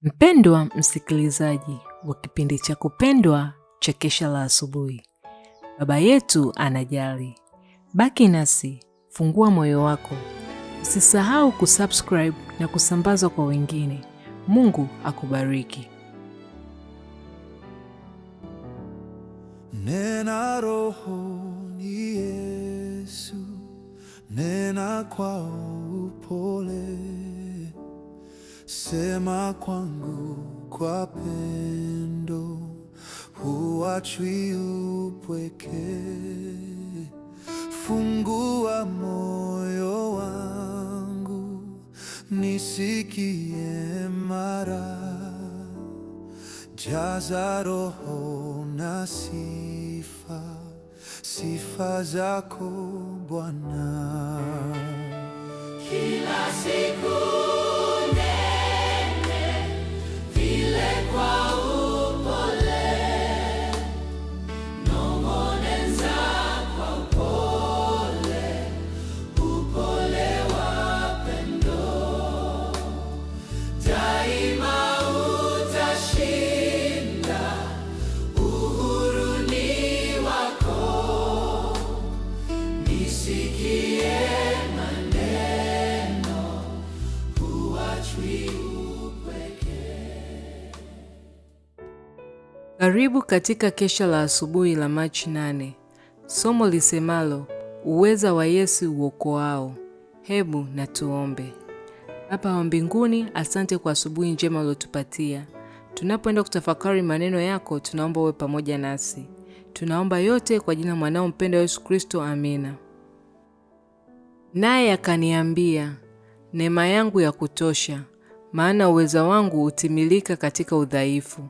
Mpendwa msikilizaji wa kipindi cha kupendwa cha Kesha la Asubuhi, Baba yetu anajali. Baki nasi, fungua moyo wako. Usisahau kusubscribe na kusambaza kwa wengine. Mungu akubariki. Nena Roho ni Yesu, nena kwa upole, sema kwangu kwa pendo, huachwi upweke. Fungua moyo wangu, nisikie mara, jaza Roho na sifa, sifa zako Bwana. Kila siku nene vile kwa upole, nong'oneza kwa upole, upole wa pendo. Daima utashinda, uhuru ni wako. Nisikie maneno, huachwi upweke. Karibu katika Kesha la Asubuhi la Machi 8. Somo lisemalo, uweza wa Yesu uokoao. Hebu na tuombe. Baba wa mbinguni, asante kwa asubuhi njema uliotupatia. Tunapoenda kutafakari maneno yako, tunaomba uwe pamoja nasi. Tunaomba yote kwa jina mwanao mpendwa Yesu Kristo, amina. Naye akaniambia, neema yangu ya kutosha, maana uweza wangu hutimilika katika udhaifu.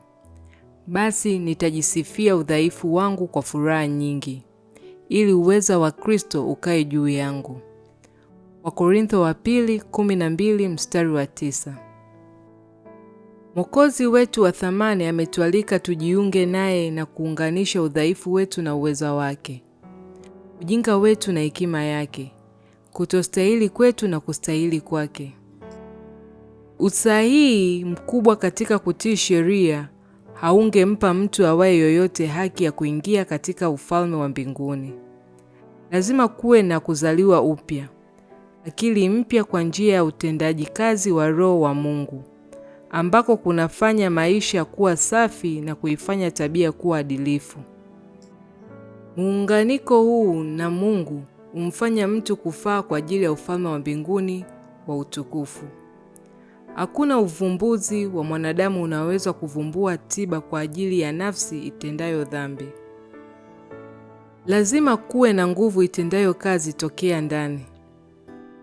Basi nitajisifia udhaifu wangu kwa furaha nyingi, ili uweza wa Kristo ukae juu yangu. Wakorintho wa pili 12 mstari wa 9. Mwokozi wetu wa thamani ametualika tujiunge naye na kuunganisha udhaifu wetu na uweza wake, ujinga wetu na hekima yake, kutostahili kwetu na kustahili kwake. Usahihi mkubwa katika kutii sheria haungempa mtu awaye yoyote haki ya kuingia katika ufalme wa mbinguni. Lazima kuwe na kuzaliwa upya, akili mpya kwa njia ya utendaji kazi wa Roho wa Mungu, ambako kunafanya maisha kuwa safi na kuifanya tabia kuwa adilifu. Muunganiko huu na Mungu humfanya mtu kufaa kwa ajili ya ufalme wa mbinguni wa utukufu. Hakuna uvumbuzi wa mwanadamu unaweza kuvumbua tiba kwa ajili ya nafsi itendayo dhambi. Lazima kuwe na nguvu itendayo kazi tokea ndani,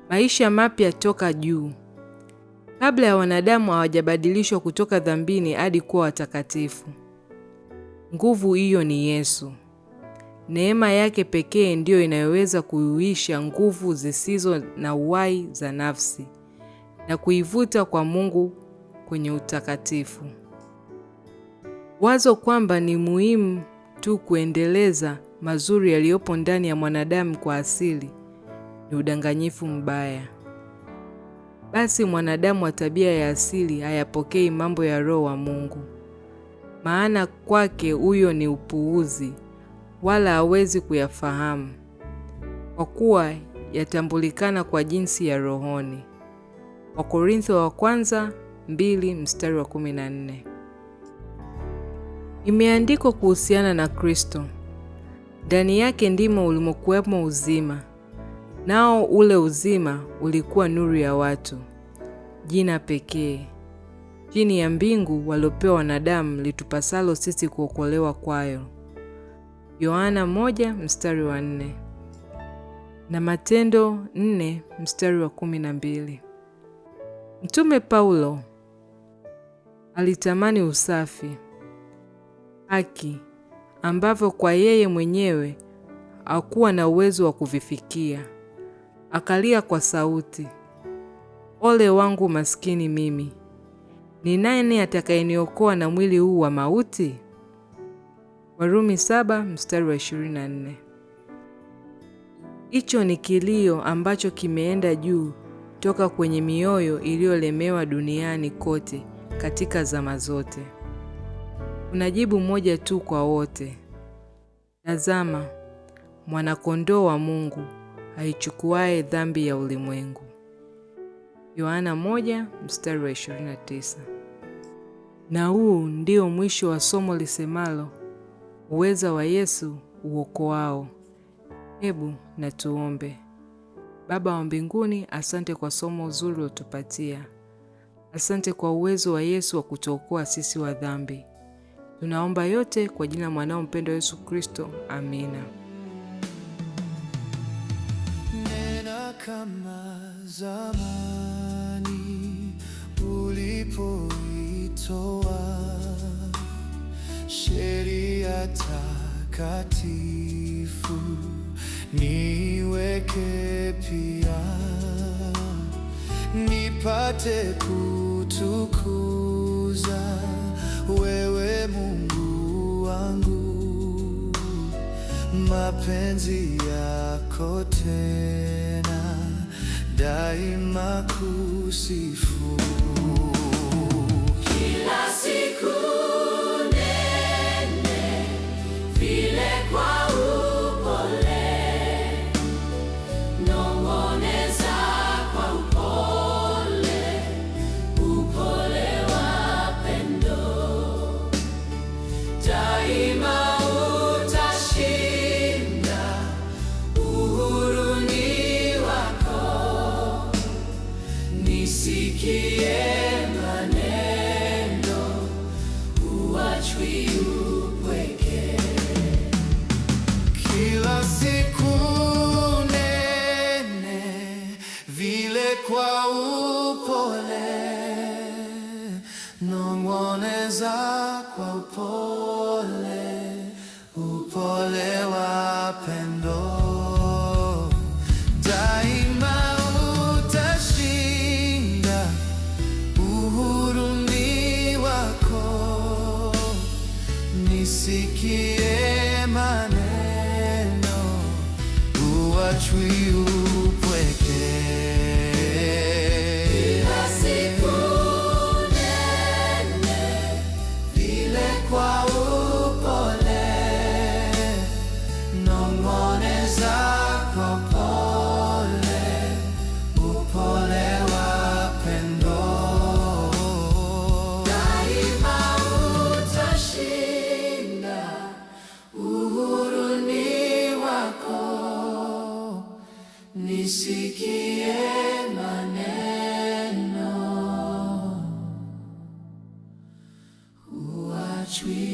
maisha mapya toka juu, kabla ya wanadamu hawajabadilishwa kutoka dhambini hadi kuwa watakatifu. Nguvu hiyo ni Yesu. Neema yake pekee ndiyo inayoweza kuuisha nguvu zisizo na uhai za nafsi na kuivuta kwa Mungu kwenye utakatifu. Wazo kwamba ni muhimu tu kuendeleza mazuri yaliyopo ndani ya mwanadamu kwa asili ni udanganyifu mbaya. Basi mwanadamu wa tabia ya asili hayapokei mambo ya Roho wa Mungu, maana kwake huyo ni upuuzi, wala hawezi kuyafahamu, kwa kuwa yatambulikana kwa jinsi ya rohoni. Wakorintho wa kwanza 2 mstari wa 14. Imeandikwa kuhusiana na Kristo, ndani yake ndimo ulimokuwemo uzima, nao ule uzima ulikuwa nuru ya watu. Jina pekee chini ya mbingu waliopewa wanadamu litupasalo sisi kuokolewa kwayo. Yohana 1 mstari wa 4 na Matendo 4 mstari wa 12. Mtume Paulo alitamani usafi, haki, ambavyo kwa yeye mwenyewe hakuwa na uwezo wa kuvifikia. Akalia kwa sauti, ole wangu maskini mimi! Ni nani atakayeniokoa na mwili huu wa mauti? Warumi 7 mstari wa 24. Hicho ni kilio ambacho kimeenda juu toka kwenye mioyo iliyolemewa duniani kote katika zama zote. Kuna jibu moja tu kwa wote. Tazama, mwana-kondoo wa Mungu aichukuaye dhambi ya ulimwengu. Yohana 1:29. Na huu ndio mwisho wa somo lisemalo, uweza wa Yesu uokoao. Hebu na tuombe. Baba wa mbinguni, asante kwa somo zuri ulotupatia. Asante kwa uwezo wa Yesu wa kutuokoa sisi wa dhambi. Tunaomba yote kwa jina la mwanao mpendwa Yesu Kristo. Amina. Nena kama zamani ulipoitoa sheria takatifu, niweke pia nipate kutukuza wewe Mungu wangu, mapenzi yako tena daima kusifu. Kila siku nene vile kwa upole, nong'oneza kwa upole, upole wa pendo. Daima utashinda, uhuru ni wako. Nisikie maneno, huachwi upweke. Kila siku nene vile kwa upole, nong'oneza kwa upole, upole wa pendo. Daima utashinda, uhuru ni wako. Nisikie maneno, huachwi upweke. Kila siku nene Vile kwa upole, nong'oneza kwa upole, upole wa pendo. daima utashinda, uhuru ni wako. Nisikie maneno, Huachwi